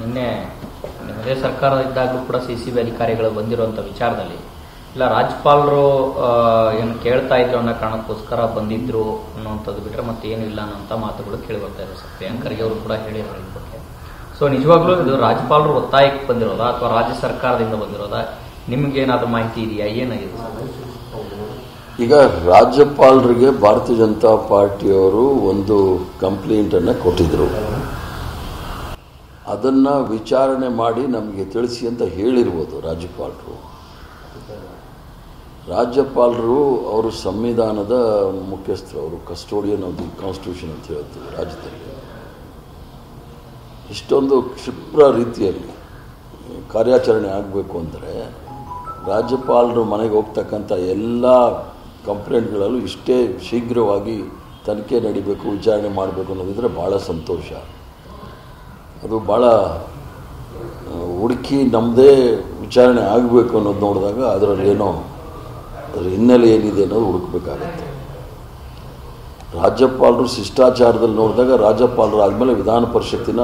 ನಿನ್ನೆ ನಿಮ್ಮದೇ ಸರ್ಕಾರ ಇದ್ದಾಗಲೂ ಕೂಡ CCB ಅಧಿಕಾರಿಗಳು ಬಂದಿರುವಂಥ ವಿಚಾರದಲ್ಲಿ ಇಲ್ಲ ರಾಜ್ಯಪಾಲರು ಏನು ಕೇಳ್ತಾ ಇದ್ರು ಅನ್ನೋ ಕಾರಣಕ್ಕೋಸ್ಕರ ಬಂದಿದ್ರು ಅನ್ನುವಂಥದ್ದು ಬಿಟ್ಟರೆ ಮತ್ತೆ ಏನೂ ಇಲ್ಲ ಅನ್ನೋಂಥ ಮಾತುಗಳು ಕೇಳಿ ಬರ್ತಾ ಇದೆ ಸರ್. ಪ್ರಿಯಾಂಕ್ ಖರ್ಗೆ ಅವರು ಕೂಡ ಹೇಳಿದ್ದಾರೆ ಈ ಬಗ್ಗೆ. ಸೊ ನಿಜವಾಗ್ಲೂ ಇದು ರಾಜ್ಯಪಾಲರು ಒತ್ತಾಯಕ್ಕೆ ಬಂದಿರೋದಾ ಅಥವಾ ರಾಜ್ಯ ಸರ್ಕಾರದಿಂದ ಬಂದಿರೋದಾ? ನಿಮ್ಗೇನಾದ್ರೂ ಮಾಹಿತಿ ಇದೆಯಾ? ಏನಾಗಿದೆ ಈಗ ರಾಜ್ಯಪಾಲರಿಗೆ ಭಾರತೀಯ ಜನತಾ ಪಾರ್ಟಿಯವರು ಒಂದು ಕಂಪ್ಲೇಂಟನ್ನು ಕೊಟ್ಟಿದ್ರು. ಅದನ್ನು ವಿಚಾರಣೆ ಮಾಡಿ ನಮಗೆ ತಿಳಿಸಿ ಅಂತ ಹೇಳಿರ್ಬೋದು ರಾಜ್ಯಪಾಲರು. ರಾಜ್ಯಪಾಲರು ಅವರು ಸಂವಿಧಾನದ ಮುಖ್ಯಸ್ಥರು, ಅವರು ಕಸ್ಟೋಡಿಯನ್ ಆಫ್ ದಿ ಕಾನ್ಸ್ಟಿಟ್ಯೂಷನ್ ಅಂತ ಹೇಳ್ತೀವಿ ರಾಜ್ಯದಲ್ಲಿ. ಇಷ್ಟೊಂದು ಕ್ಷಿಪ್ರ ರೀತಿಯಲ್ಲಿ ಕಾರ್ಯಾಚರಣೆ ಆಗಬೇಕು ಅಂದರೆ ರಾಜ್ಯಪಾಲರು ಮನೆಗೆ ಹೋಗ್ತಕ್ಕಂಥ ಎಲ್ಲ ಕಂಪ್ಲೇಂಟ್ಗಳಲ್ಲೂ ಇಷ್ಟೇ ಶೀಘ್ರವಾಗಿ ತನಿಖೆ ನಡಿಬೇಕು, ವಿಚಾರಣೆ ಮಾಡಬೇಕು ಅನ್ನೋದಿದ್ರೆ ಭಾಳ ಸಂತೋಷ. ಅದು ಭಾಳ ಹುಡುಕಿ ನಮ್ಮದೇ ವಿಚಾರಣೆ ಆಗಬೇಕು ಅನ್ನೋದು ನೋಡಿದಾಗ ಅದರಲ್ಲಿ ಏನೋ ಅದರ ಹಿನ್ನೆಲೆ ಏನಿದೆ ಅನ್ನೋದು ಹುಡುಕಬೇಕಾಗತ್ತೆ. ರಾಜ್ಯಪಾಲರು ಶಿಷ್ಟಾಚಾರದಲ್ಲಿ ನೋಡಿದಾಗ ರಾಜ್ಯಪಾಲರು ಆದಮೇಲೆ ವಿಧಾನ ಪರಿಷತ್ತಿನ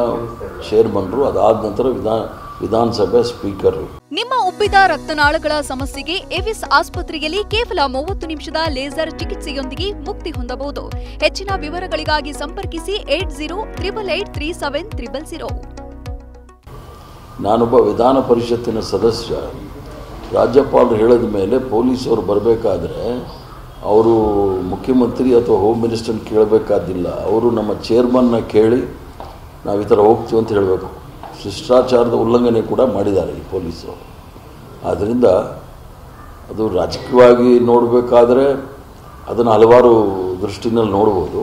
ಚೇರ್ಮನ್ರು, ಅದಾದ ನಂತರ ವಿಧಾನಸಭೆ ಸ್ಪೀಕರ್. ನಿಮ್ಮ ಉಬ್ಬಿದ ರಕ್ತನಾಳಗಳ ಸಮಸ್ಯೆಗೆ ಎವಿಸ್ ಆಸ್ಪತ್ರೆಯಲ್ಲಿ ಕೇವಲ 30 ನಿಮಿಷದ ಲೇಸರ್ ಚಿಕಿತ್ಸೆಯೊಂದಿಗೆ ಮುಕ್ತಿ ಹೊಂದಬಹುದು. ಹೆಚ್ಚಿನ ವಿವರಗಳಿಗಾಗಿ ಸಂಪರ್ಕಿಸಿ 8088837300. ನಾನೊಬ್ಬ ವಿಧಾನ ಪರಿಷತ್ತಿನ ಸದಸ್ಯ. ರಾಜ್ಯಪಾಲರು ಹೇಳಿದ ಮೇಲೆ ಪೊಲೀಸವರು ಬರಬೇಕಾದ್ರೆ ಅವರು ಮುಖ್ಯಮಂತ್ರಿ ಅಥವಾ ಹೋಮ್ ಮಿನಿಸ್ಟರ್ನ ಕೇಳಬೇಕಾದಿಲ್ಲ. ಅವರು ನಮ್ಮ ಚೇರ್ಮನ್ನ ಕೇಳಿ ನಾವು ಈ ಥರ ಹೋಗ್ತೀವಿ ಅಂತ ಹೇಳಬೇಕು. ಶಿಷ್ಟಾಚಾರದ ಉಲ್ಲಂಘನೆ ಕೂಡ ಮಾಡಿದ್ದಾರೆ ಈ ಪೊಲೀಸರು. ಆದ್ದರಿಂದ ಅದು ರಾಜಕೀಯವಾಗಿ ನೋಡಬೇಕಾದ್ರೆ ಅದನ್ನು ಹಲವಾರು ದೃಷ್ಟಿನಲ್ಲಿ ನೋಡ್ಬೋದು.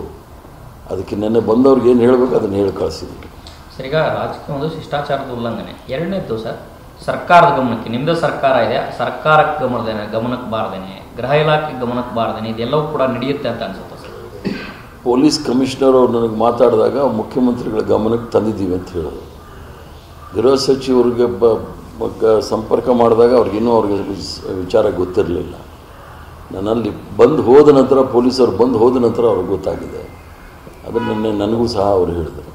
ಅದಕ್ಕೆ ನೆನ್ನೆ ಬಂದವ್ರಿಗೆ ಏನು ಹೇಳಬೇಕು ಅದನ್ನು ಹೇಳಿ ಕಳಿಸಿದ್ವಿ. ಸರ್, ಈಗ ರಾಜಕೀಯ ಒಂದು ಶಿಷ್ಟಾಚಾರದ ಉಲ್ಲಂಘನೆ. ಎರಡನೇದ್ದು ಸರ್, ಸರ್ಕಾರದ ಗಮನಕ್ಕೆ, ನಿಮ್ಮದೇ ಸರ್ಕಾರ ಇದೆ, ಸರ್ಕಾರಕ್ಕೆ ಗಮನಕ್ಕೆ ಬಾರದೇನೆ, ಗೃಹ ಇಲಾಖೆಗೆ ಗಮನಕ್ಕೆ ಬಾರದೇನೆ, ಇದೆಲ್ಲವೂ ಕೂಡ ನಡೆಯುತ್ತೆ ಅಂತ ಅನ್ಸುತ್ತೆ ಸರ್. ಪೊಲೀಸ್ ಕಮಿಷನರ್ ಅವ್ರು ನನಗೆ ಮಾತಾಡಿದಾಗ ಮುಖ್ಯಮಂತ್ರಿಗಳ ಗಮನಕ್ಕೆ ತಂದಿದ್ದೀವಿ ಅಂತ ಹೇಳೋದು. ಗೃಹ ಸಚಿವರಿಗೆ ಸಂಪರ್ಕ ಮಾಡಿದಾಗ ಅವ್ರಿಗೆ ವಿಚಾರ ಗೊತ್ತಿರಲಿಲ್ಲ. ನನ್ನಲ್ಲಿ ಹೋದ ನಂತರ ಪೊಲೀಸರು ಬಂದು ಹೋದ ನಂತರ ಅವ್ರಿಗೆ ಗೊತ್ತಾಗಿದೆ. ಅದನ್ನು ನನಗೂ ಸಹ ಅವರು ಹೇಳಿದರು.